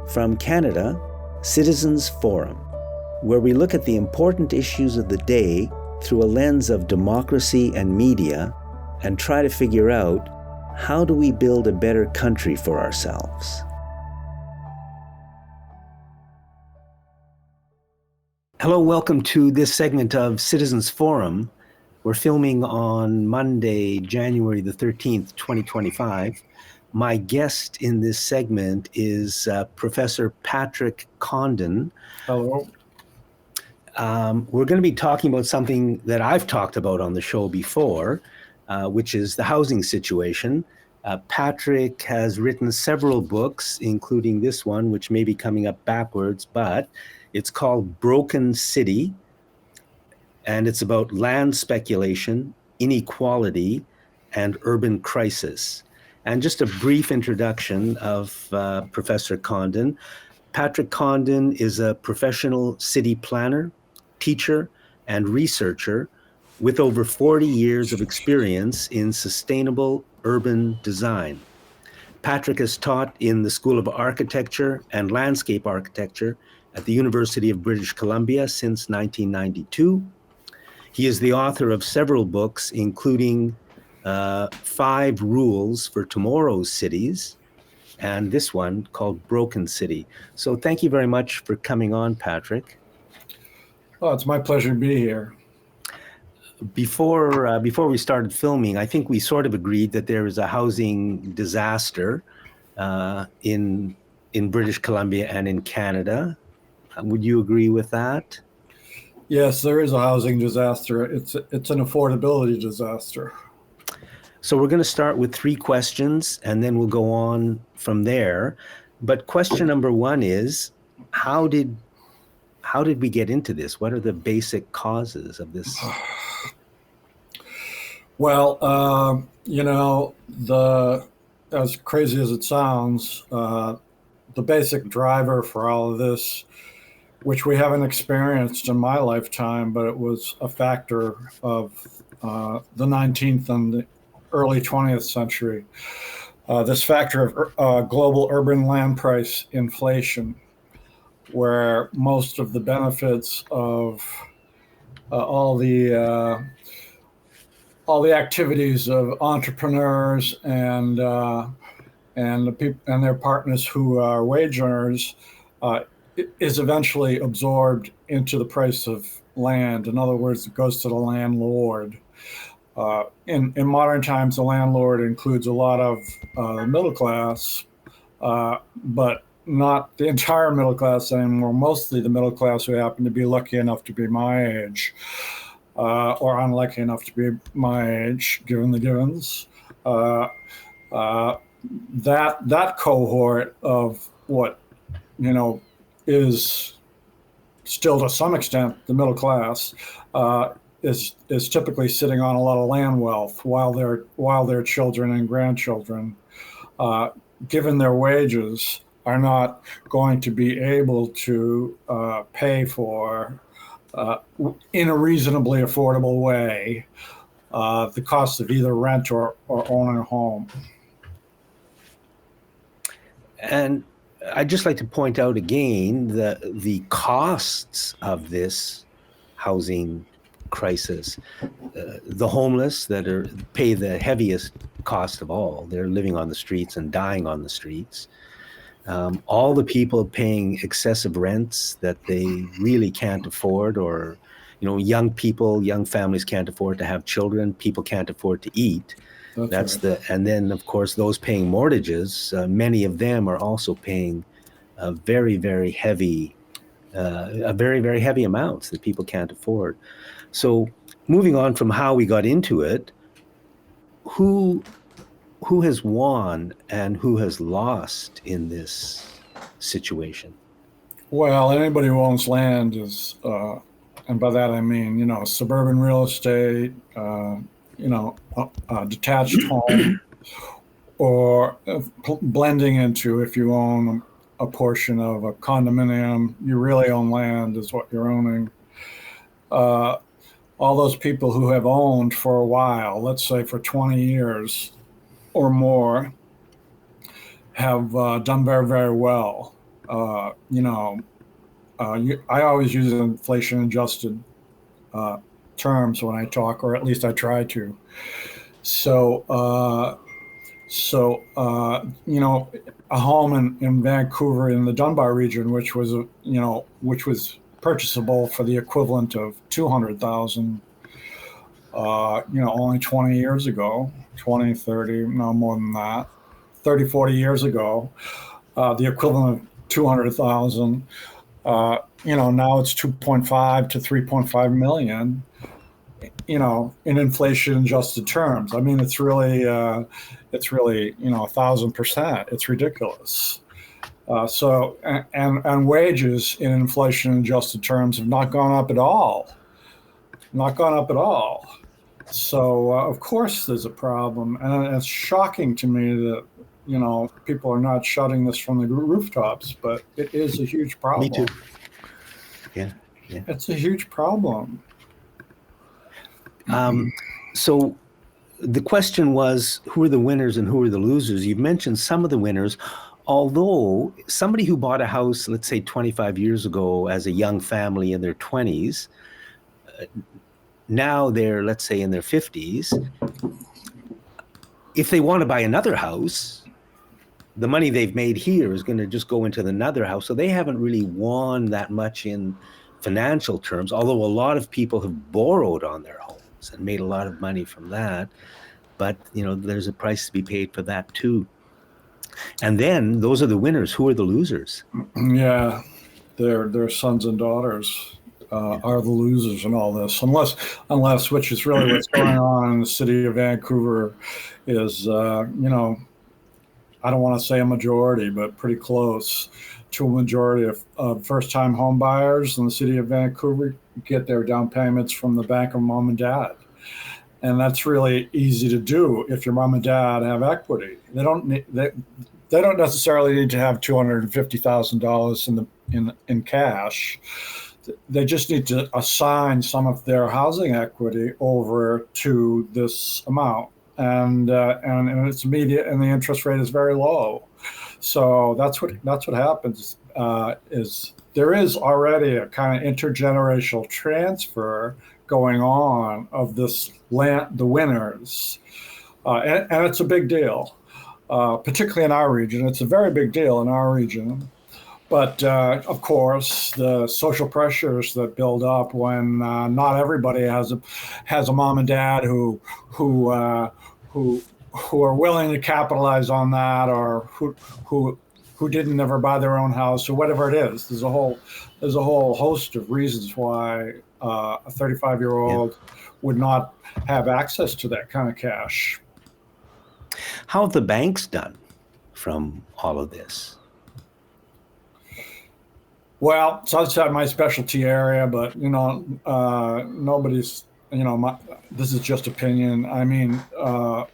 From Canada, Citizens Forum, where we look at the important issues of the day through a lens of democracy and media and try to figure out, how do we build a better country for ourselves? Hello, welcome to this segment of Citizens Forum. We're filming on Monday, January the 13th, 2025. My guest in this segment is Professor Patrick Condon. Hello. We're going to be talking about something that I've talked about on the show before, which is the housing situation. Patrick has written several books, including this one, which may be coming up backwards, but it's called Broken City, and it's about land speculation, inequality, and urban crisis. And just a brief introduction of Professor Condon. Patrick Condon is a professional city planner, teacher, and researcher with over 40 years of experience in sustainable urban design. Patrick has taught in the School of Architecture and Landscape Architecture at the University of British Columbia since 1992. He is the author of several books, including 5 Rules for Tomorrow's Cities, and this one called Broken City. So thank you very much for coming on, Patrick. Oh, it's my pleasure to be here. Before we started filming, I think we sort of agreed that there is a housing disaster in British Columbia and in Canada. Would you agree with that? Yes, there is a housing disaster. It's an affordability disaster. So we're going to start with 3 questions, and then we'll go on from there. But question number 1 is, how did we get into this? What are the basic causes of this? Well, as crazy as it sounds, the basic driver for all of this, which we haven't experienced in my lifetime, but it was a factor of the 19th and the early 20th century, this factor of global urban land price inflation, where most of the benefits of all the activities of entrepreneurs and the people and their partners who are wage earners is eventually absorbed into the price of land. In other words, it goes to the landlord. In modern times, the landlord includes a lot of middle class, but not the entire middle class anymore, mostly the middle class who happen to be lucky enough to be my age, or unlucky enough to be my age, given the givens. That cohort of what, is still to some extent the middle class, is typically sitting on a lot of land wealth while their children and grandchildren, given their wages, are not going to be able to pay for, in a reasonably affordable way, the cost of either rent or owning a home. And I'd just like to point out again the costs of this housing crisis. The homeless that pay the heaviest cost of all. They're living on the streets and dying on the streets. All the people paying excessive rents that they really can't afford, or young families can't afford to have children. People can't afford to eat. That's right. And then of course those paying mortgages, many of them are also paying very, very heavy amounts that people can't afford. So moving on from how we got into it, who has won and who has lost in this situation? Well, anybody who owns land is, and by that I mean, suburban real estate, detached home, or blending into, if you own a portion of a condominium, you really own land is what you're owning. All those people who have owned for a while, let's say for 20 years or more, have done very, very well. I always use inflation adjusted terms when I talk, or at least I try to. So, a home in Vancouver in the Dunbar region, which was purchasable for the equivalent of 200,000, only 20 years ago, 20, 30, no more than that, 30, 40 years ago, the equivalent of 200,000. Now it's 2.5 to 3.5 million, in inflation adjusted terms. I mean, it's really, 1,000%. It's ridiculous. And wages in inflation adjusted terms have not gone up at all. Not gone up at all. So of course there's a problem, and it's shocking to me that people are not shouting this from the rooftops, but it is a huge problem. Me too. Yeah. It's a huge problem. So the question was, who are the winners and who are the losers? You've mentioned some of the winners, although somebody who bought a house, let's say 25 years ago as a young family in their 20s, now they're, let's say, in their 50s. If they want to buy another house, the money they've made here is going to just go into another house. So they haven't really won that much in financial terms, although a lot of people have borrowed on their homes and made a lot of money from that. But, there's a price to be paid for that too. And then those are the winners. Who are the losers? Yeah, their sons and daughters are the losers in all this, unless which is really what's going on in the city of Vancouver is, I don't want to say a majority, but pretty close to a majority of first-time home buyers in the city of Vancouver get their down payments from the bank of mom and dad. And that's really easy to do if your mom and dad have equity. They don't necessarily need to have $250,000 in cash. They just need to assign some of their housing equity over to this amount, and it's immediate, and the interest rate is very low. So that's what happens. Is there is already a kind of intergenerational transfer going on of this land, the winners, and it's a big deal, particularly in our region. It's a very big deal in our region. But of course, the social pressures that build up when not everybody has a mom and dad who are willing to capitalize on that, or who didn't ever buy their own house, or whatever it is. There's a whole host of reasons why a 35-year-old would not have access to that kind of cash. How have the banks done from all of this? Well, it's outside my specialty area, but nobody's. This is just opinion. I mean, the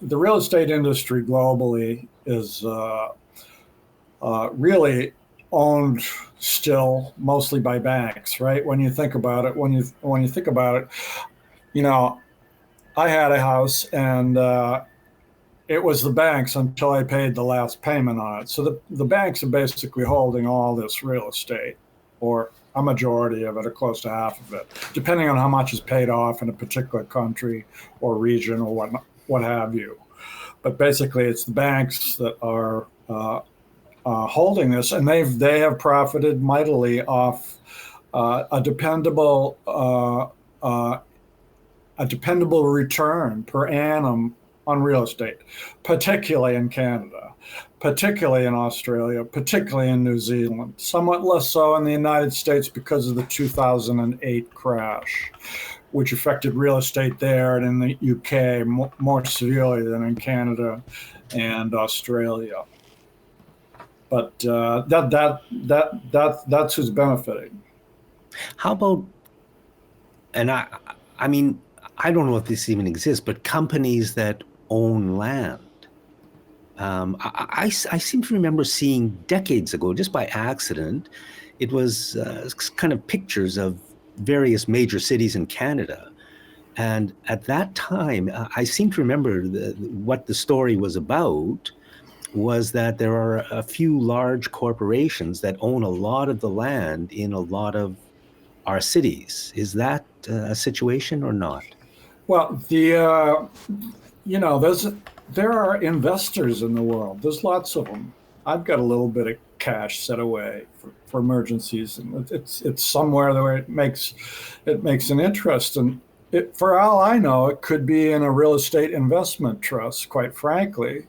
real estate industry globally is really owned still mostly by banks, right? When you think about it, I had a house, and it was the banks until I paid the last payment on it. So the banks are basically holding all this real estate, or a majority of it, or close to half of it, depending on how much is paid off in a particular country or region or what have you. But basically, it's the banks that are holding this, and they have profited mightily off a dependable return per annum on real estate, particularly in Canada, particularly in Australia, particularly in New Zealand, somewhat less so in the United States because of the 2008 crash, which affected real estate there and in the UK more severely than in Canada and Australia. But that's who's benefiting. How about, and I mean, I don't know if this even exists, but companies that own land. I seem to remember seeing decades ago, just by accident, it was kind of pictures of various major cities in Canada. And at that time, I seem to remember what the story was about was that there are a few large corporations that own a lot of the land in a lot of our cities. Is that a situation or not? Well, you know, there are investors in the world. There's lots of them. I've got a little bit of cash set away for emergencies, and it's somewhere where it makes an interest. And for all I know, it could be in a real estate investment trust, quite frankly.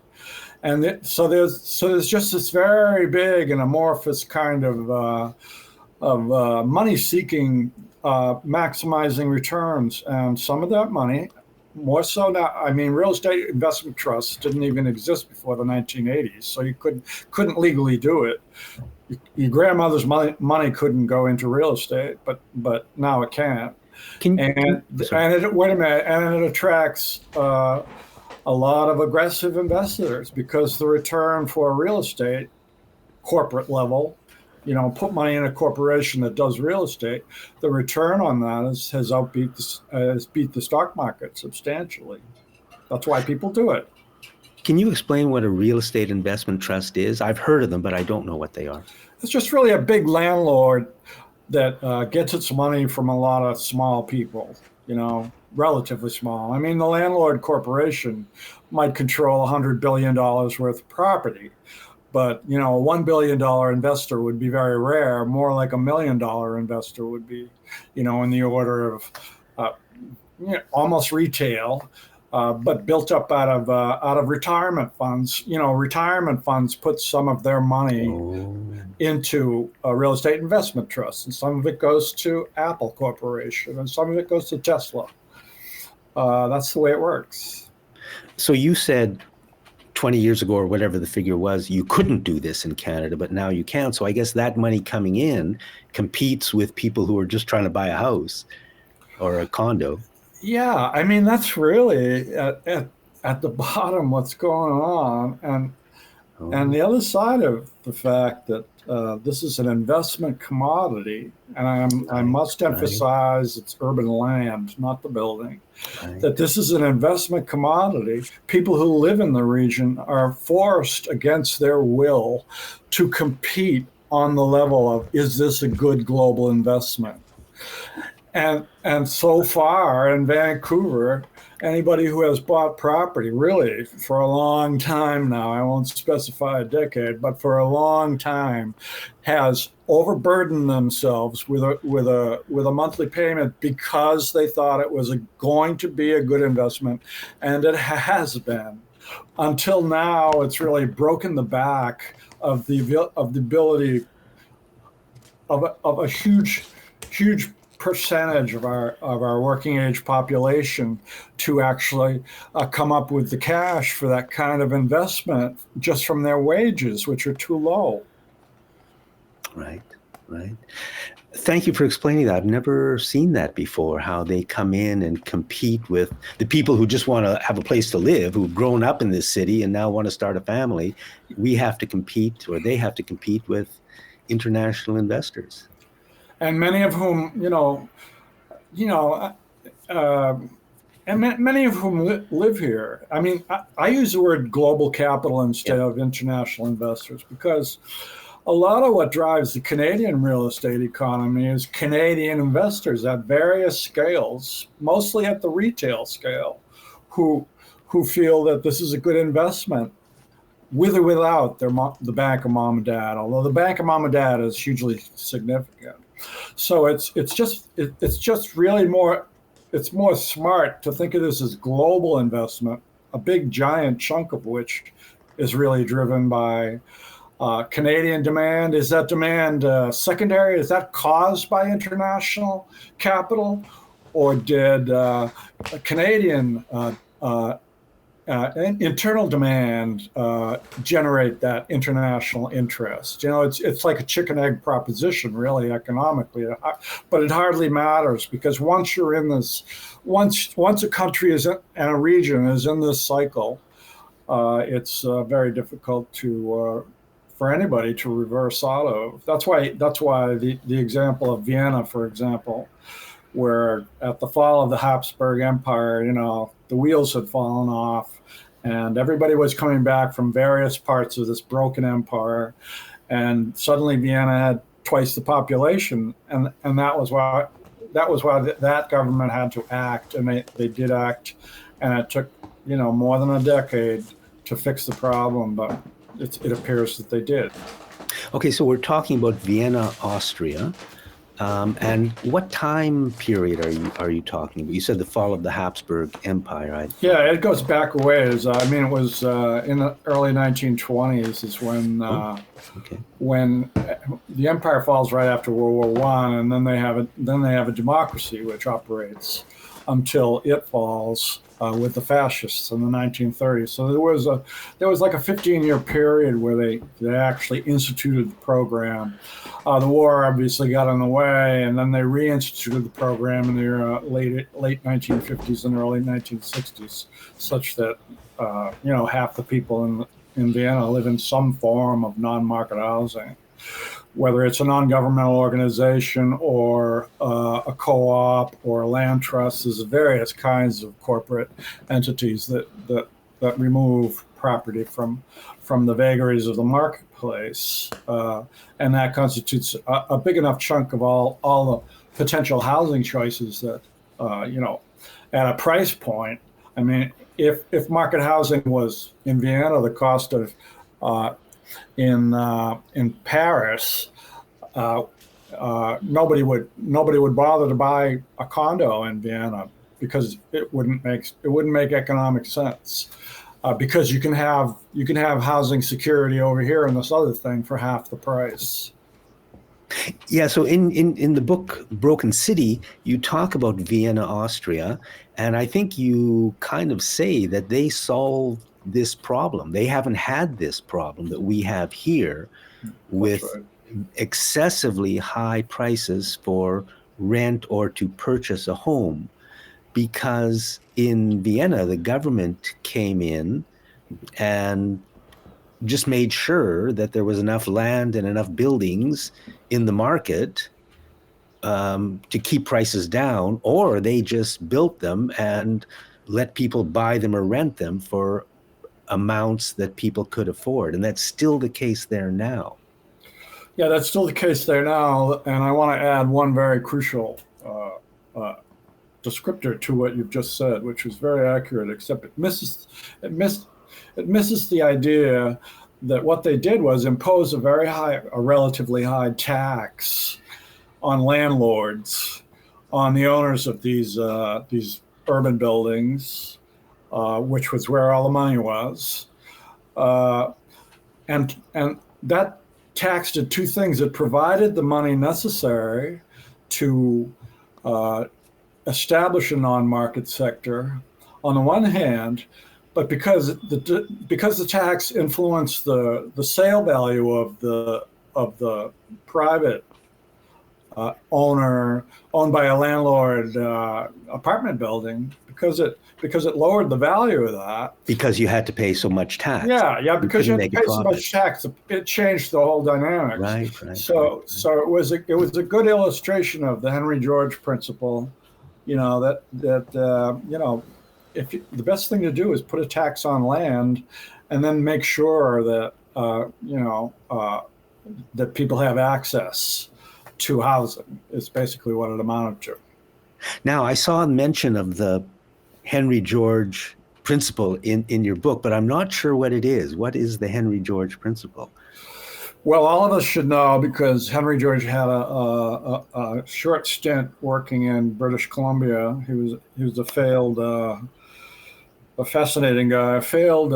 And so there's just this very big and amorphous kind of money seeking, maximizing returns, and some of that money, more so now. I mean, real estate investment trusts didn't even exist before the 1980s, so you couldn't legally do it. Your grandmother's money couldn't go into real estate, but now it can. Wait a minute, and it attracts a lot of aggressive investors because the return for real estate, corporate level, put money in a corporation that does real estate, the return on that has beat the stock market substantially. That's why people do it. Can you explain what a real estate investment trust is? I've heard of them, but I don't know what they are. It's just really a big landlord that gets its money from a lot of small people, relatively small. I mean, the landlord corporation might control $100 billion worth of property. But, a $1 billion investor would be very rare. More like $1 million investor would be, in the order of almost retail, but built up out of retirement funds. Retirement funds put some of their money into a real estate investment trust, and some of it goes to Apple Corporation, and some of it goes to Tesla. That's the way it works. So you said 20 years ago, or whatever the figure was, you couldn't do this in Canada, but now you can. So I guess that money coming in competes with people who are just trying to buy a house or a condo. Yeah, I mean, that's really at the bottom what's going on. And the other side of the fact that this is an investment commodity, and I must emphasize it's urban land, not the building, that this is an investment commodity. People who live in the region are forced against their will to compete on the level of, is this a good global investment? And so far in Vancouver, anybody who has bought property, really, for a long time now, I won't specify a decade, but for a long time, has overburdened themselves with a monthly payment because they thought it was going to be a good investment, and it has been. Until now, it's really broken the back of the ability of a huge percentage of our working age population to actually come up with the cash for that kind of investment just from their wages, which are too low. Right. Thank you for explaining that. I've never seen that before, how they come in and compete with the people who just want to have a place to live, who've grown up in this city and now want to start a family. We have to compete, or they have to compete with international investors. And many of whom, and many of whom live here. I mean, I use the word global capital instead of international investors, because a lot of what drives the Canadian real estate economy is Canadian investors at various scales, mostly at the retail scale, who feel that this is a good investment, with or without the bank of mom and dad. Although the bank of mom and dad is hugely significant. So it's just really more smart to think of this as global investment, a big giant chunk of which is really driven by Canadian demand. Is that demand secondary? Is that caused by international capital, or did Canadian internal demand generate that international interest? It's like a chicken egg proposition, really, economically, but it hardly matters, because once you're in this, once a country is in, and a region is in this cycle, it's very difficult for anybody to reverse out of. That's why the example of Vienna, for example, where at the fall of the Habsburg Empire, the wheels had fallen off, and everybody was coming back from various parts of this broken empire, and suddenly Vienna had twice the population, and that was why that government had to act, and they did act, and it took more than a decade to fix the problem, but it appears that they did. Okay, so we're talking about Vienna, Austria. And what time period are you talking about? You said the fall of the Habsburg Empire, right? Yeah, it goes back a ways. I mean, it was in the early 1920s is Okay. when the empire falls right after World War I, and then they have a democracy which operates until it falls with the fascists in the 1930s. So there was like a 15-year period where they actually instituted the program. The war obviously got in the way, and then they reinstituted the program in the late 1950s and early 1960s, such that half the people in Vienna live in some form of non-market housing, whether it's a non-governmental organization or a co-op or a land trust. There's various kinds of corporate entities that remove property from the vagaries of the marketplace, and that constitutes a big enough chunk of all the potential housing choices that at a price point. I mean, if market housing was in Vienna the cost of in Paris, nobody would bother to buy a condo in Vienna because it wouldn't make economic sense. Because you can have housing security over here and this other thing for half the price. Yeah, so in the book Broken City, you talk about Vienna, Austria, and I think you kind of say that they solved this problem. They haven't had this problem that we have here with That's right. excessively high prices for rent or to purchase a home, because in Vienna, the government came in and just made sure that there was enough land and enough buildings in the market to keep prices down, or they just built them and let people buy them or rent them for amounts that people could afford. And that's still the case there now. Yeah, that's still the case there now, and I want to add one very crucial uh, descriptor to what you've just said, which is very accurate, except it miss, it misses the idea that what they did was impose a relatively high tax on landlords, on the owners of these urban buildings, which was where all the money was, uh, and that tax did two things. It provided the money necessary to uh, establish a non-market sector on the one hand, but because the tax influenced the sale value of the private owner owned by a landlord apartment building, because it lowered the value of that. Because you had to pay so much tax. Yeah, You because you couldn't had to make a pay so profit. much tax, it changed the whole dynamics. Right. So it was a good illustration of the Henry George principle. If the best thing to do is put a tax on land, and then make sure that that people have access to housing, is basically what it amounted to. Now, I saw a mention of the Henry George principle in your book, but I'm not sure what it is. What is the Henry George principle? Well, all of us should know, because Henry George had a short stint working in British Columbia. He was a fascinating guy, a failed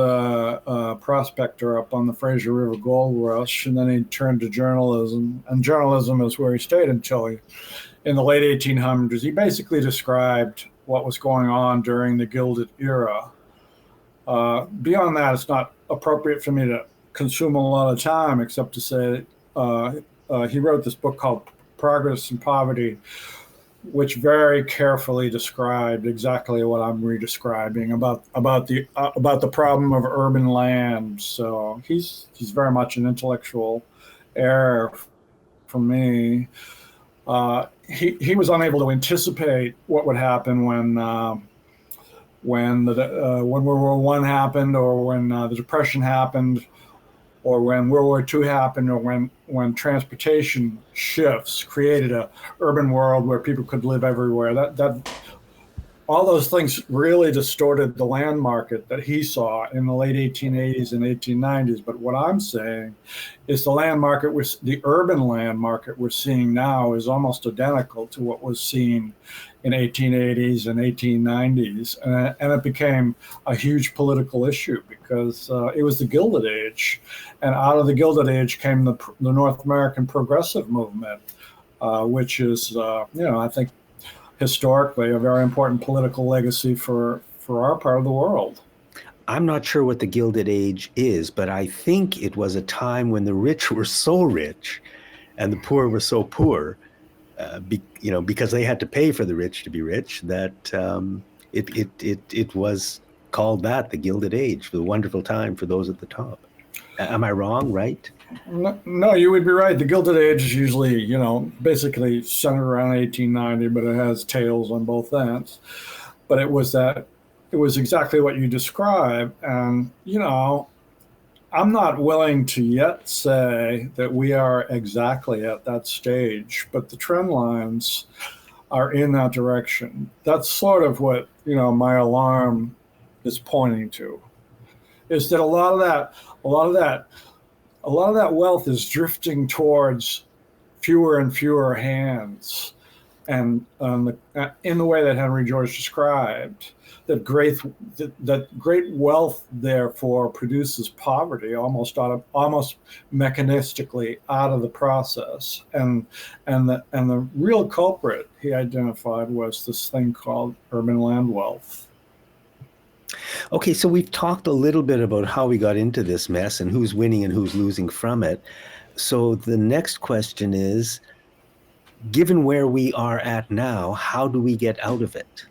prospector up on the Fraser River Gold Rush, and then he turned to journalism. And journalism is where he stayed in the late 1800s. He basically described what was going on during the Gilded Era. Beyond that, it's not appropriate for me to consume a lot of time, except to say he wrote this book called Progress and Poverty, which very carefully described exactly what I'm redescribing about the problem of urban land. So he's very much an intellectual heir for me. He was unable to anticipate what would happen when World War One happened, or when the Depression happened, or when World War II happened, or when transportation shifts created a urban world where people could live everywhere. That all those things really distorted the land market that he saw in the late 1880s and 1890s. But what I'm saying is the land market, the urban land market we're seeing now is almost identical to what was seen in 1880s and 1890s. And it became a huge political issue because it was the Gilded Age. And out of the Gilded Age came the North American progressive movement, which is, I think, historically a very important political legacy for our part of the world. I'm not sure what the Gilded Age is, but I think it was a time when the rich were so rich and the poor were so poor, because they had to pay for the rich to be rich, that it was called that, the Gilded Age, the wonderful time for those at the top. Am I wrong, right? No, you would be right. The Gilded Age is usually, basically centered around 1890, but it has tails on both ends. But it was exactly what you described. And, I'm not willing to yet say that we are exactly at that stage, but the trend lines are in that direction. That's sort of what, my alarm is pointing to, is that a lot of that wealth is drifting towards fewer and fewer hands, and in the way that Henry George described, that great wealth therefore produces poverty almost mechanistically out of the process, and the real culprit he identified was this thing called urban land wealth. Okay, so we've talked a little bit about how we got into this mess and who's winning and who's losing from it. So the next question is, given where we are at now, how do we get out of it?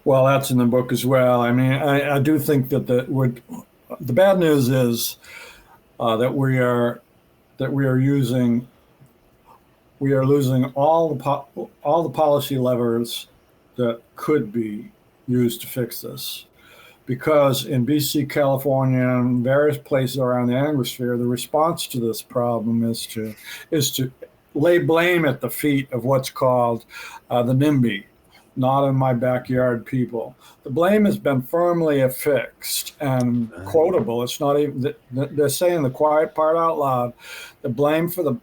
Well, that's in the book as well. I mean, I do think that the bad news is that we are losing all the policy levers that could be used to fix this. Because in BC, California, and various places around the Anglosphere, the response to this problem is to lay blame at the feet of what's called the NIMBY, not in my backyard people. The blame has been firmly affixed and quotable. It's not even, they're saying the quiet part out loud. The blame for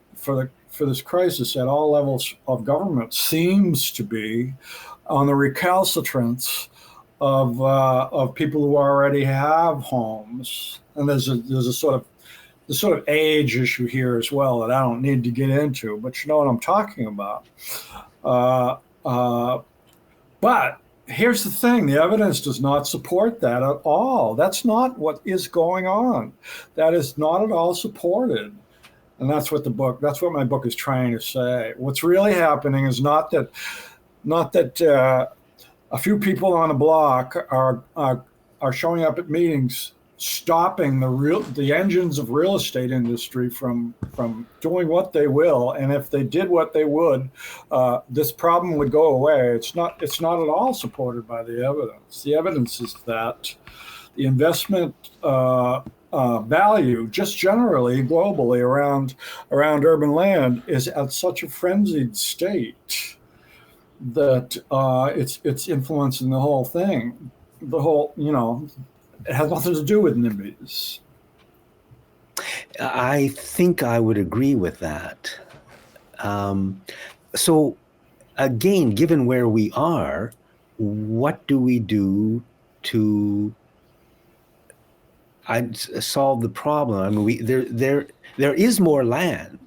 this crisis at all levels of government seems to be on the recalcitrance of people who already have homes. And there's a sort of age issue here as well that I don't need to get into, but you know what I'm talking about. But here's the thing, the evidence does not support that at all. That's not what is going on. That is not at all supported. And that's what my book is trying to say. What's really happening is not that a few people on a block are showing up at meetings, stopping the engines of real estate industry from doing what they will. And if they did what they would, this problem would go away. It's not at all supported by the evidence. The evidence is that the investment value, just generally globally around urban land, is at such a frenzied state that it's influencing the whole thing. It has nothing to do with NIMBYs. I think I would agree with that. So again, given where we are, what do we do to solve the problem? I mean, there is more land.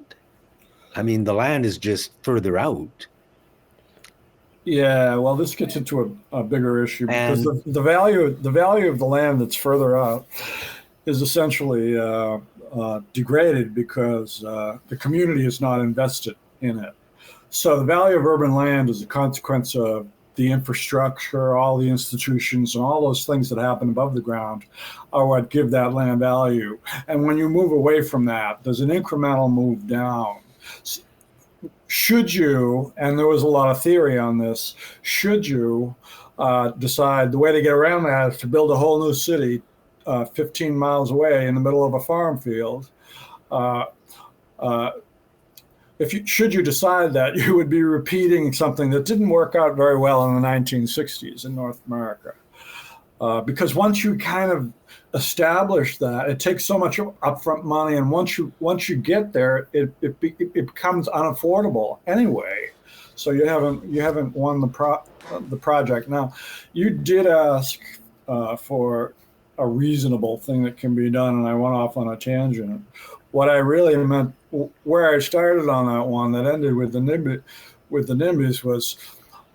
I mean, the land is just further out. Yeah, well, this gets into a bigger issue because the value of the land that's further out is essentially degraded because the community is not invested in it. So the value of urban land is a consequence of the infrastructure, all the institutions, and all those things that happen above the ground are what give that land value. And when you move away from that, there's an incremental move down. Should you, and there was a lot of theory on this, should you decide the way to get around that is to build a whole new city 15 miles away in the middle of a farm field. Uh, uh, should you decide that, you would be repeating something that didn't work out very well in the 1960s in North America. Because once you kind of establish that, it takes so much upfront money, and once you get there, it becomes unaffordable anyway. So you haven't won the project. Now, you did ask for a reasonable thing that can be done, and I went off on a tangent. What I really meant, where I started on that one that ended with the NIMBYs, was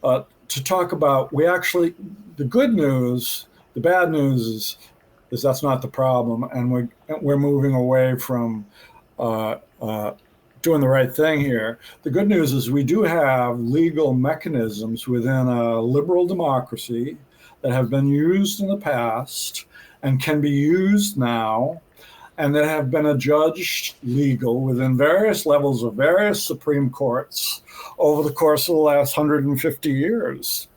to talk about the good news. The bad news is that's not the problem, and we're moving away from doing the right thing here. The good news is we do have legal mechanisms within a liberal democracy that have been used in the past and can be used now, and that have been adjudged legal within various levels of various Supreme Courts over the course of the last 150 years,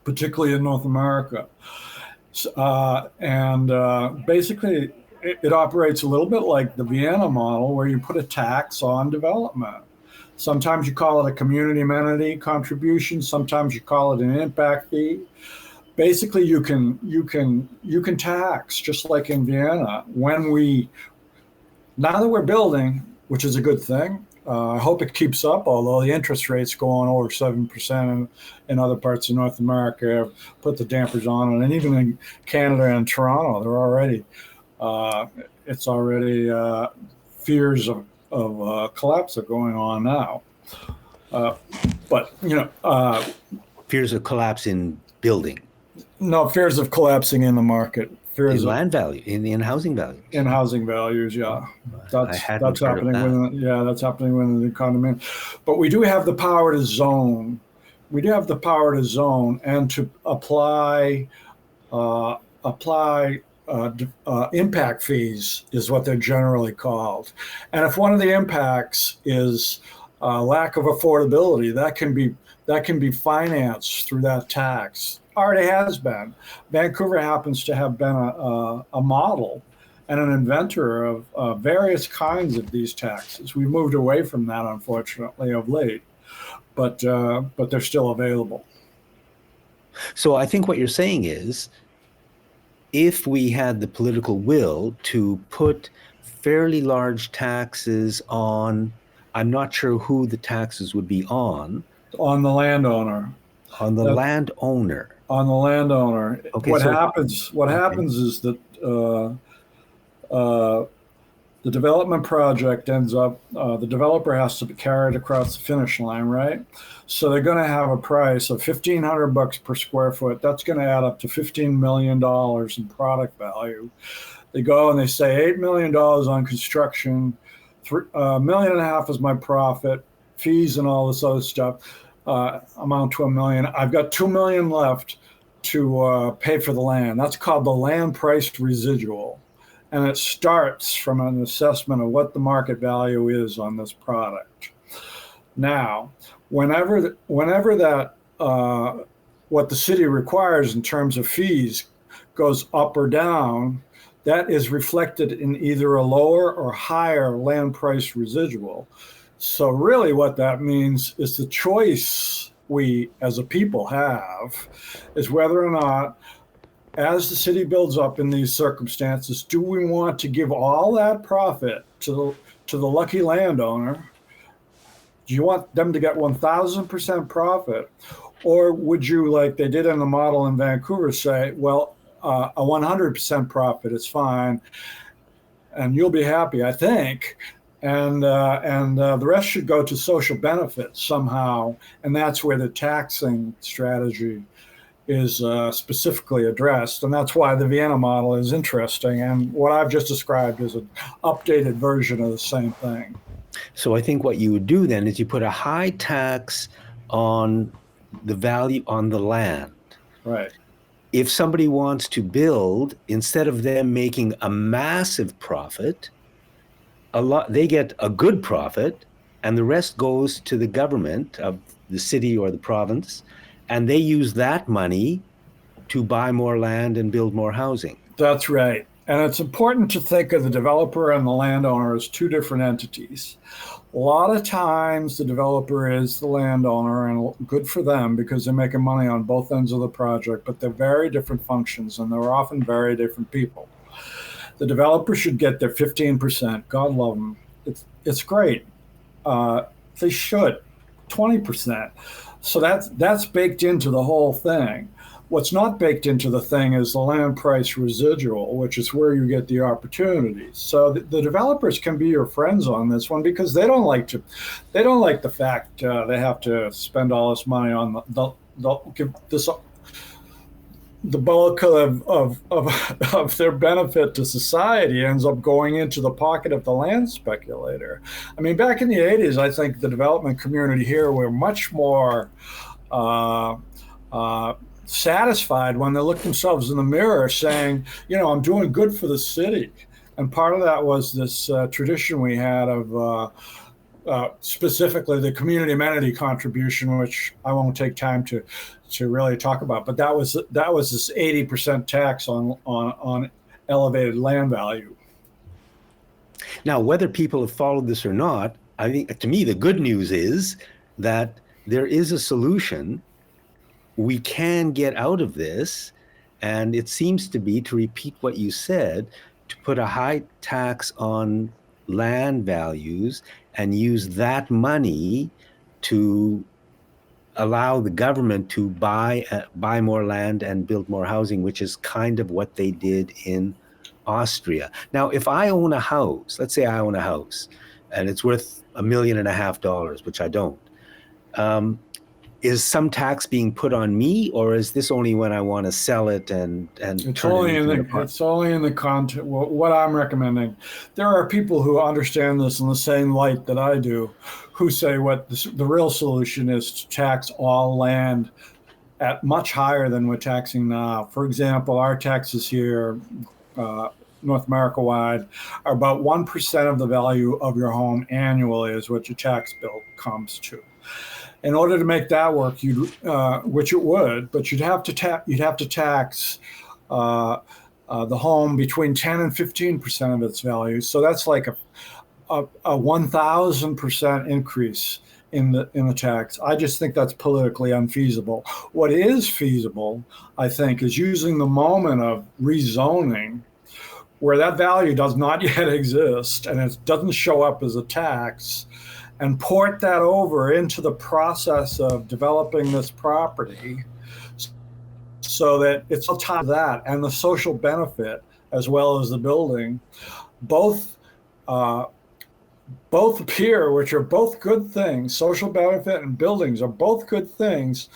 particularly in North America. Basically, it operates a little bit like the Vienna model, where you put a tax on development. Sometimes you call it a community amenity contribution. Sometimes you call it an impact fee. Basically, you can tax, just like in Vienna. Now that we're building, which is a good thing, I hope it keeps up, although the interest rates going over 7% in other parts of North America have put the dampers on it. And even in Canada and Toronto, they're already, fears of collapse are going on now. Fears of collapse in building. No, fears of collapsing in the market. In land value, in housing values. In housing values, yeah. That's happening that's happening within the condominium. But we do have the power to zone. We do have the power to zone and to apply impact fees, is what they're generally called. And if one of the impacts is lack of affordability, that can be financed through that tax. Already has been. Vancouver happens to have been a model and an inventor of various kinds of these taxes. We've moved away from that, unfortunately, of late, but they're still available. So I think what you're saying is, if we had the political will to put fairly large taxes on, I'm not sure who the taxes would be on. On the landowner. On the landowner. On the landowner. Okay, what happens is that the development project ends up, the developer has to carry it across the finish line, right? So they're going to have a price of $1,500 per square foot. That's going to add up to $15 million in product value. They go and they say $8 million on construction, $1.5 million is my profit, fees and all this other stuff. Amount to $1 million. I've got $2 million left to pay for the land. That's called the land price residual, and it starts from an assessment of what the market value is on this product. Now, whenever that what the city requires in terms of fees goes up or down, that is reflected in either a lower or higher land price residual. So really what that means is the choice we as a people have is whether or not, as the city builds up in these circumstances, do we want to give all that profit to the lucky landowner? Do you want them to get 1,000% profit? Or would you, like they did in the model in Vancouver, say, well, a 100% profit is fine, and you'll be happy, I think. And the rest should go to social benefits somehow, and that's where the taxing strategy is specifically addressed, and that's why the Vienna model is interesting. And what I've just described is an updated version of the same thing. So I think what you would do then is you put a high tax on the value on the land. Right. If somebody wants to build, instead of them making a massive profit, they get a good profit, and the rest goes to the government of the city or the province, And they use that money to buy more land and build more housing. That's right. And it's important to think of the developer and the landowner as two different entities. A lot of times the developer is the landowner, and good for them because they're making money on both ends of the project, but they're very different functions and they're often very different people. The developer should get their 15%. God love them. It's great. They should 20%. So that's baked into the whole thing. What's not baked into the thing is the land price residual, which is where you get the opportunities. So the developers can be your friends on this one because they don't like the fact they have to spend all this money on the bulk of their benefit to society ends up going into the pocket of the land speculator. I mean, back in the 80s, I think the development community here were much more satisfied when they looked themselves in the mirror saying, I'm doing good for the city. And part of that was this tradition we had of specifically the community amenity contribution, which I won't take time to really talk about. But that was this 80% tax on elevated land value. Now, whether people have followed this or not, I think to me the good news is that there is a solution. We can get out of this, and it seems to be, to repeat what you said, to put a high tax on land values and use that money to allow the government to buy more land and build more housing, which is kind of what they did in Austria. Now, if I own a house, let's say I own a house and it's worth $1.5 million, which I don't, is some tax being put on me, or is this only when I want to sell it and it's only in the content what I'm recommending? There are people who understand this in the same light that I do, who say what the real solution is to tax all land at much higher than we're taxing now. For example, our taxes here, North America wide, are about 1% of the value of your home annually is what your tax bill comes to. In order to make that work, which it would, but you'd have to tax the home between 10 and 15% of its value. So that's like a 1,000% increase in the tax. I just think that's politically unfeasible. What is feasible, I think, is using the moment of rezoning, where that value does not yet exist and it doesn't show up as a tax, and port that over into the process of developing this property so that it's on top of that and the social benefit as well as the building, both appear, which are both good things. Social benefit and buildings are both good things.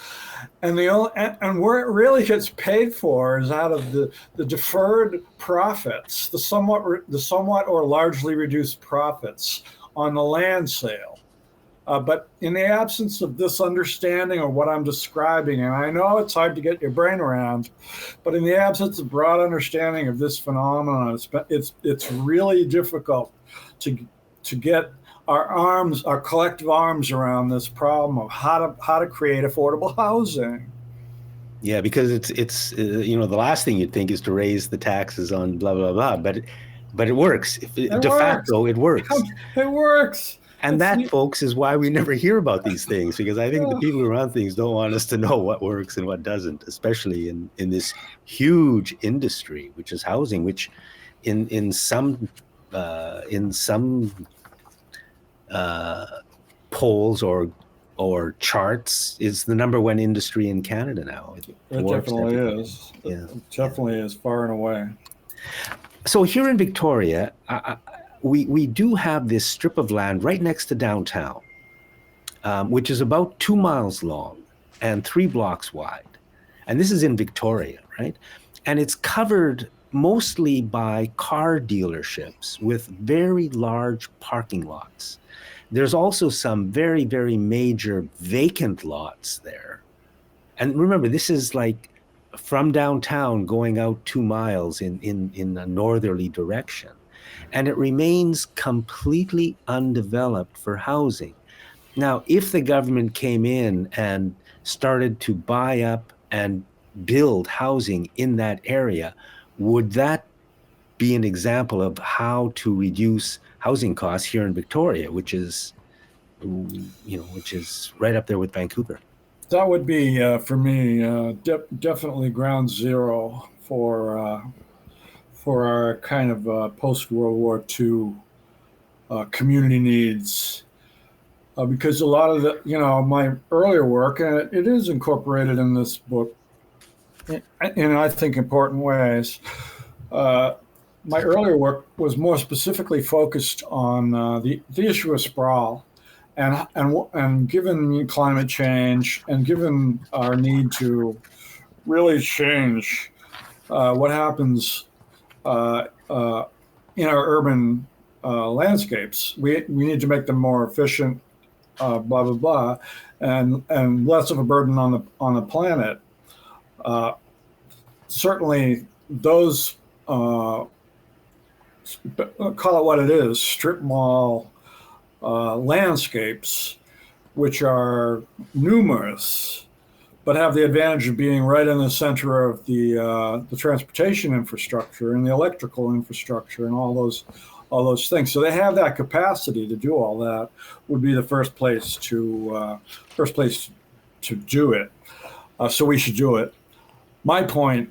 And where it really gets paid for is out of the deferred profits, the somewhat or largely reduced profits on the land sale. But in the absence of this understanding of what I'm describing, and I know it's hard to get your brain around, but in the absence of broad understanding of this phenomenon, it's really difficult to get our collective arms around this problem of how to create affordable housing. Yeah, because it's the last thing you'd think is to raise the taxes on blah blah blah, but it works. Facto, it works. It works. And that, folks, is why we never hear about these things, because I think the people who run things don't want us to know what works and what doesn't, especially in this huge industry, which is housing, which in some polls or charts is the number one industry in Canada now. It definitely is. Yeah. It definitely is, far and away. So here in Victoria, we do have this strip of land right next to downtown, which is about 2 miles long and 3 blocks wide. And this is in Victoria, right? And it's covered mostly by car dealerships with very large parking lots. There's also some very, very major vacant lots there. And remember, this is like from downtown going out 2 miles in a northerly direction. And it remains completely undeveloped for housing. Now, if the government came in and started to buy up and build housing in that area, would that be an example of how to reduce housing costs here in Victoria, which is, which is right up there with Vancouver? That would be, for me, definitely ground zero for our kind of post World War II community needs. Because a lot of my earlier work, and it is incorporated in this book in I think important ways. My earlier work was more specifically focused on the issue of sprawl, and given climate change and given our need to really change what happens in our urban landscapes, we need to make them more efficient, blah blah blah, and less of a burden on the planet. Certainly, those call it what it is, strip mall landscapes, which are numerous, but have the advantage of being right in the center of the transportation infrastructure and the electrical infrastructure and all those things. So they have that capacity to do all that. Would be the first place to do it. So we should do it. My point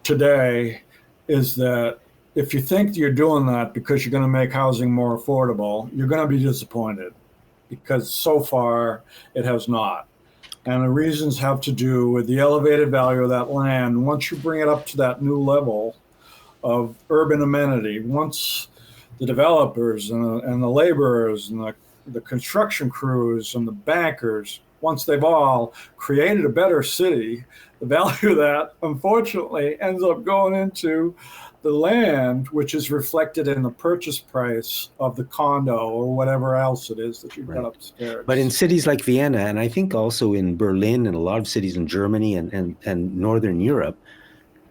today is that if you think you're doing that because you're going to make housing more affordable, you're going to be disappointed, because so far it has not. And the reasons have to do with the elevated value of that land. Once you bring it up to that new level of urban amenity, once the developers and the laborers and the construction crews and the bankers, once they've all created a better city, the value of that, unfortunately, ends up going into the land, which is reflected in the purchase price of the condo or whatever else it is that you've got upstairs. But in cities like Vienna, and I think also in Berlin and a lot of cities in Germany and Northern Europe,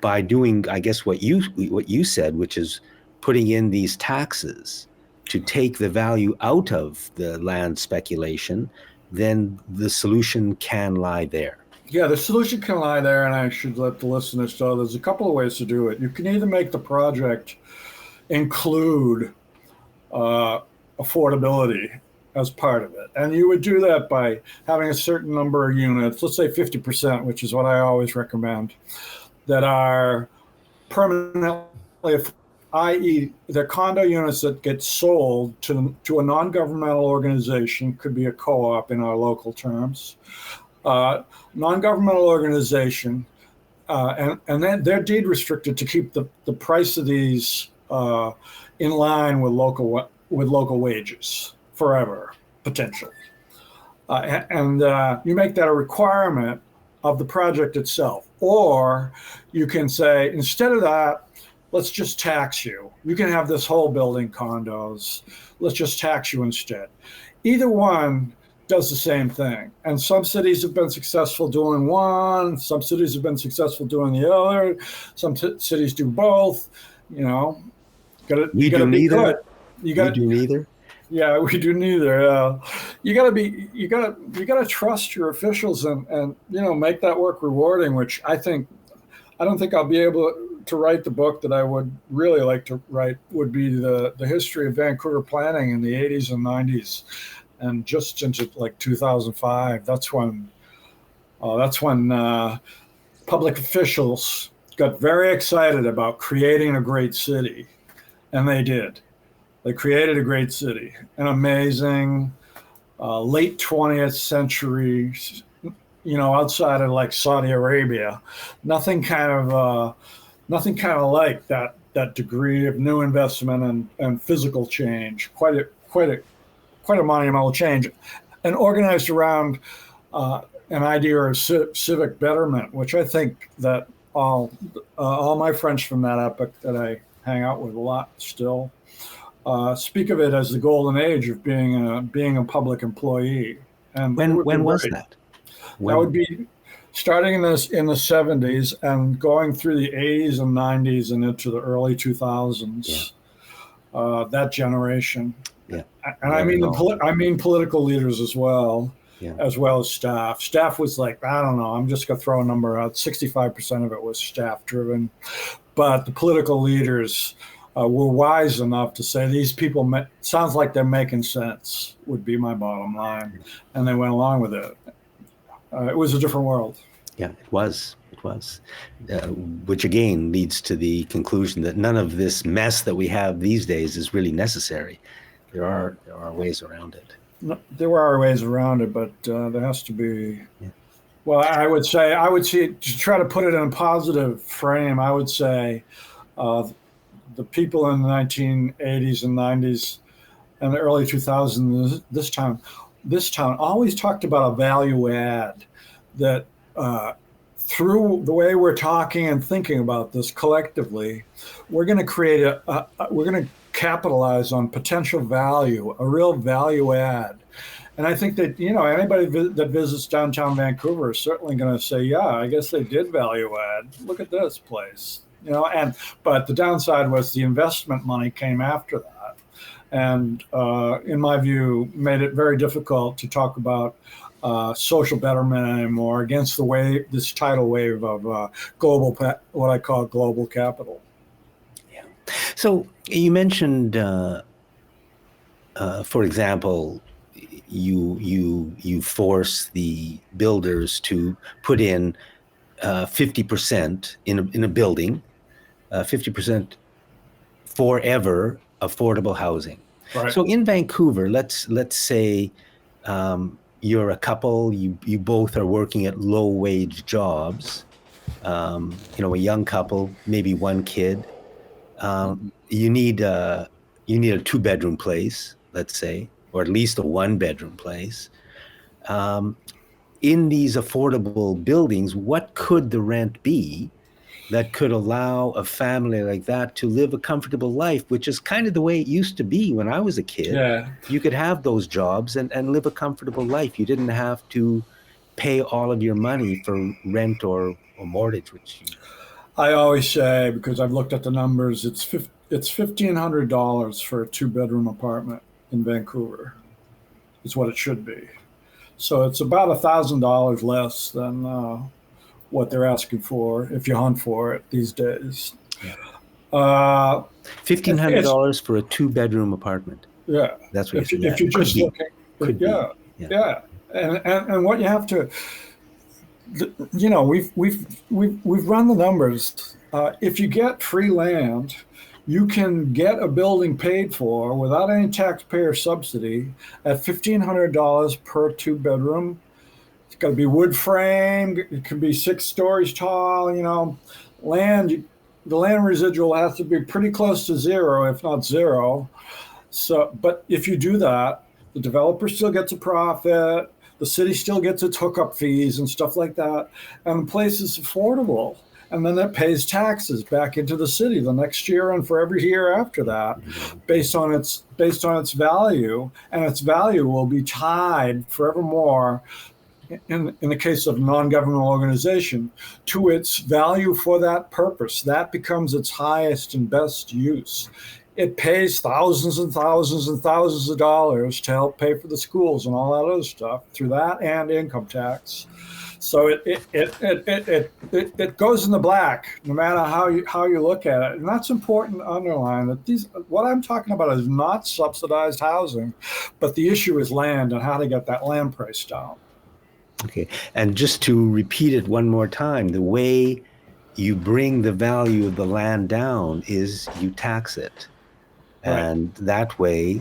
by doing, I guess, what you said, which is putting in these taxes to take the value out of the land speculation, then the solution can lie there. Yeah, the solution can lie there, and I should let the listeners know there's a couple of ways to do it. You can either make the project include affordability as part of it, and you would do that by having a certain number of units, let's say 50%, which is what I always recommend, that are permanently, i.e., they're condo units that get sold to a non-governmental organization, could be a co-op in our local terms, non-governmental organization, and then they're deed restricted to keep the price of these in line with local wages forever, potentially. And you make that a requirement of the project itself. Or you can say, instead of that, let's just tax you. You can have this whole building condos. Let's just tax you instead. Either one does the same thing. And some cities have been successful doing one. Some cities have been successful doing the other. Some cities do both. You know, we do neither. You got to do neither. Yeah, we do neither. You gotta trust your officials and make that work rewarding. Which I don't think I'll be able to write the book that I would really like to write. Would be the history of Vancouver planning in the 80s and 90s, and just into like 2005. That's when public officials got very excited about creating a great city, and they did. They created a great city, an amazing late 20th century, outside of like Saudi Arabia, nothing kind of like that degree of new investment and physical change. Quite a monumental change, and organized around an idea of civic betterment, which I think that all my friends from that epoch that I hang out with a lot still speak of it as the golden age of being a public employee. And when was that? That would be starting in the 70s and going through the 80s and 90s and into the early 2000s. Yeah. That generation. Yeah. And I mean political leaders as well. Yeah. as well as staff. Staff was like, I don't know, I'm just going to throw a number out. 65% of it was staff driven. But the political leaders were wise enough to say these people sounds like they're making sense, would be my bottom line. And they went along with it. It was a different world. Yeah, it was. It was. Which again leads to the conclusion that none of this mess that we have these days is really necessary. There are ways around it. No, there are ways around it, but there has to be. Yeah. Well, I would say to try to put it in a positive frame, I would say the people in the 1980s and 90s and the early 2000s, this town always talked about a value add that through the way we're talking and thinking about this collectively, we're going to create we're going to capitalize on potential value, a real value add. And I think that, anybody that visits downtown Vancouver is certainly going to say, yeah, I guess they did value add. Look at this place, but the downside was the investment money came after that. And in my view, made it very difficult to talk about social betterment anymore against this tidal wave of what I call global capital. Yeah. So you mentioned, for example, you force the builders to put in 50% in a building, 50% forever affordable housing. Right. So in Vancouver, let's say you're a couple, you both are working at low wage jobs, a young couple, maybe one kid. You need a 2-bedroom place, let's say, or at least a 1-bedroom place. In these affordable buildings, what could the rent be that could allow a family like that to live a comfortable life, which is kind of the way it used to be when I was a kid. Yeah. You could have those jobs and live a comfortable life. You didn't have to pay all of your money for rent or mortgage, I always say, because I've looked at the numbers, it's $1,500 for a 2-bedroom apartment in Vancouver. Is what it should be. So it's about $1,000 less than what they're asking for if you hunt for it these days. Yeah. $1,500 for a 2-bedroom apartment. Yeah, that's what if you're just looking. Yeah. And what you have to, we've run the numbers. If you get free land, you can get a building paid for without any taxpayer subsidy at $1,500 per 2-bedroom. It's got to be wood framed. It can be 6 stories tall. The land residual has to be pretty close to zero, if not zero. So, but if you do that, the developer still gets a profit. The city still gets its hookup fees and stuff like that, and the place is affordable. And then it pays taxes back into the city the next year and for every year after that, based on its value, and its value will be tied forevermore, in the case of a non-governmental organization, to its value for that purpose. That becomes its highest and best use. It pays thousands and thousands and thousands of dollars to help pay for the schools and all that other stuff through that and income tax. So it goes in the black, no matter how you look at it. And that's important to underline that what I'm talking about is not subsidized housing, but the issue is land and how to get that land price down. Okay, and just to repeat it one more time, the way you bring the value of the land down is you tax it. Right. And that way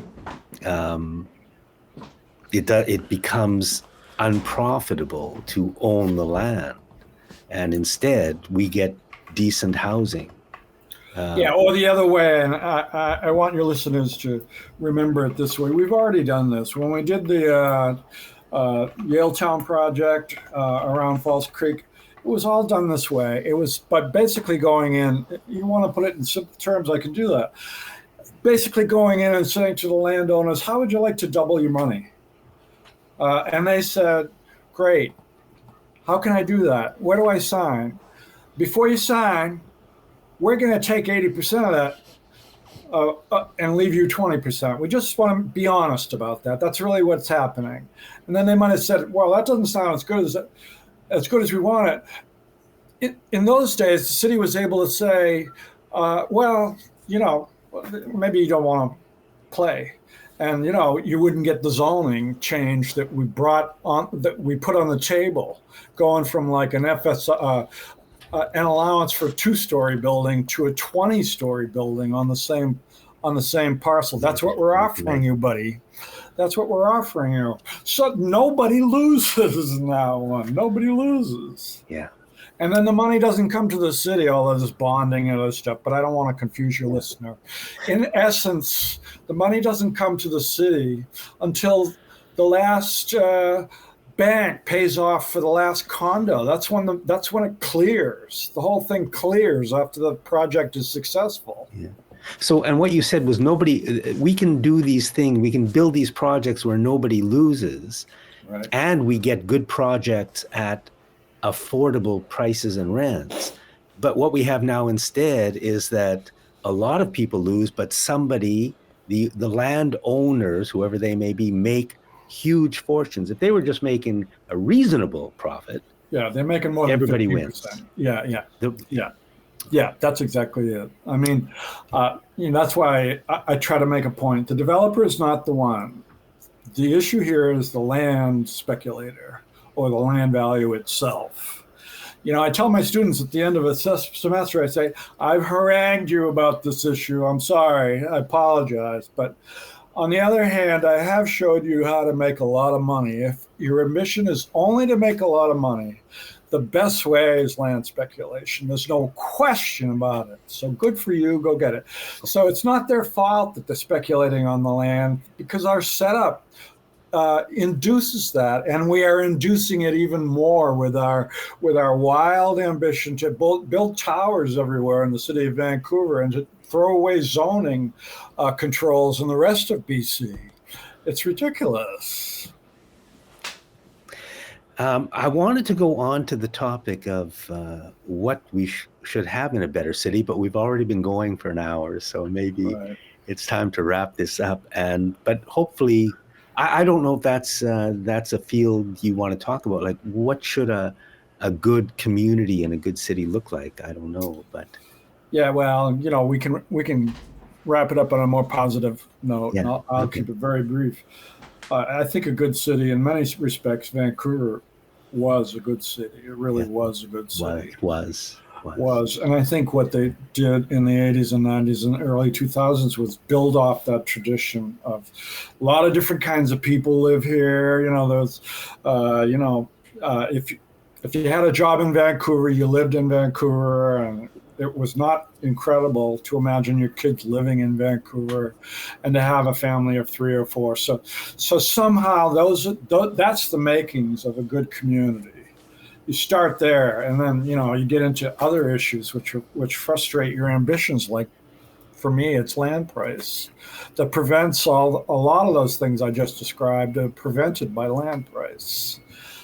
it becomes unprofitable to own the land, and instead we get decent housing. Or the other way, and I want your listeners to remember it this way. We've already done this. When we did the Yaletown project around Falls Creek, it was all done this way. It was by basically going in, you want to put it in simple terms, I can do that. Basically going in and saying to the landowners, how would you like to double your money? And they said, great. How can I do that? Where do I sign? Before you sign, we're going to take 80% of that and leave you 20%. We just want to be honest about that. That's really what's happening. And then they might have said, well, that doesn't sound as good as we want it. In those days, the city was able to say, well, maybe you don't want to play. And you wouldn't get the zoning change that we put on the table, going from like an an allowance for a 2-story building to a 20-story building on the same parcel. That's what we're offering you, buddy. That's what we're offering you. So nobody loses now. Nobody loses. Yeah. And then the money doesn't come to the city, all of this bonding and other stuff, but I don't want to confuse your listener. In essence, the money doesn't come to the city until the last bank pays off for the last condo. That's when it clears. The whole thing clears after the project is successful. Yeah. So, and what you said was we can do these things, we can build these projects where nobody loses, right, and we get good projects at affordable prices and rents. But what we have now instead is that a lot of people lose, but the landowners, whoever they may be, make huge fortunes. If they were just making a reasonable profit, yeah, they're making more than everybody 15%. wins. Yeah, that's exactly it. I mean, that's why I try to make a point. The developer is not the one. The issue here is the land speculator or the land value itself. I tell my students at the end of a semester, I say, I've harangued you about this issue. I'm sorry. I apologize. But on the other hand, I have showed you how to make a lot of money. If your ambition is only to make a lot of money, the best way is land speculation. There's no question about it. So good for you. Go get it. So it's not their fault that they're speculating on the land, because our setup induces that, and we are inducing it even more with our wild ambition to build towers everywhere in the city of Vancouver and to throw away zoning controls in the rest of BC. It's ridiculous. I wanted to go on to the topic of what we should have in a better city, but we've already been going for an hour, so maybe it's time to wrap this up. But hopefully, I don't know if that's a field you want to talk about. Like, what should a good community and a good city look like? I don't know, but yeah, well, we can wrap it up on a more positive note. Yeah. And I'll keep it very brief. I think a good city, in many respects, Vancouver was a good city. It really was a good city. Was. And I think what they did in the 80s and 90s and early 2000s was build off that tradition of a lot of different kinds of people live here. If you had a job in Vancouver, you lived in Vancouver, and it was not incredible to imagine your kids living in Vancouver and to have a family of 3 or 4. So somehow that's the makings of a good community. You start there, and then you get into other issues which frustrate your ambitions. Like for me, it's land price that prevents a lot of those things I just described are prevented by land price.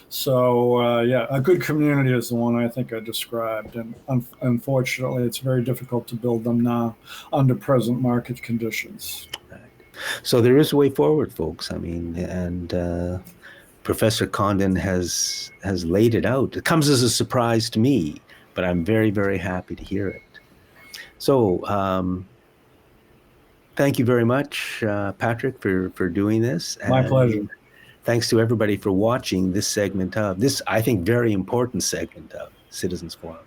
So a good community is the one I think I described, and unfortunately, it's very difficult to build them now under present market conditions. Right. So there is a way forward, folks. I mean, and Professor Condon has laid it out. It comes as a surprise to me, but I'm very, very happy to hear it. So thank you very much, Patrick, for doing this. My pleasure. Thanks to everybody for watching this segment of this, I think, very important segment of Citizens Forum.